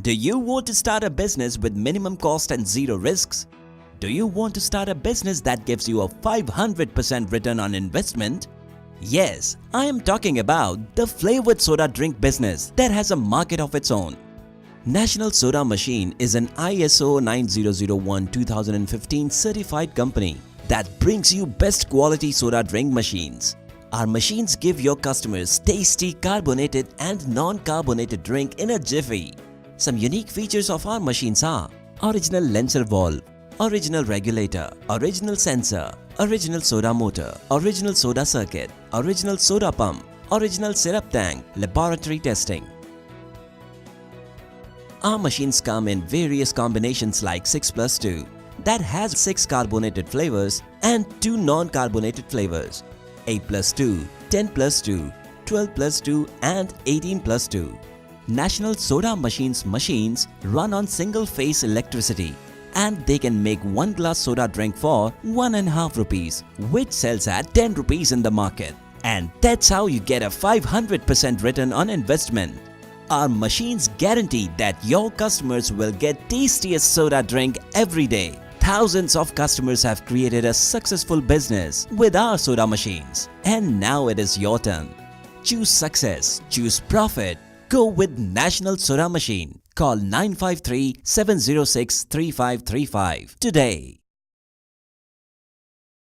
Do you want to start a business with minimum cost and zero risks? Do you want to start a business that gives you a 500% return on investment? Yes, I am talking about the flavored soda drink business that has a market of its own. National Soda Machine is an ISO 9001-2015 certified company that brings you best quality soda drink machines. Our machines give your customers tasty carbonated and non-carbonated drink in a jiffy. Some unique features of our machines are original LENCER valve, original regulator, original sensor, original soda motor, original soda circuit, original soda pump, original syrup tank, laboratory testing. Our machines come in various combinations like 6+2 that has 6 carbonated flavors and 2 non-carbonated flavors, 8+2, 10+2, 12+2 and 18+2. National Soda Machine's machines run on single-phase electricity and they can make 1 glass soda drink for 1.5 rupees, which sells at 10 rupees in the market. And that's how you get a 500% return on investment. Our machines guarantee that your customers will get tastiest soda drink every day. Thousands of customers have created a successful business with our soda machines. And now it is your turn. Choose success, choose profit. Go with National Soda Machine. Call 953-706-3535 today.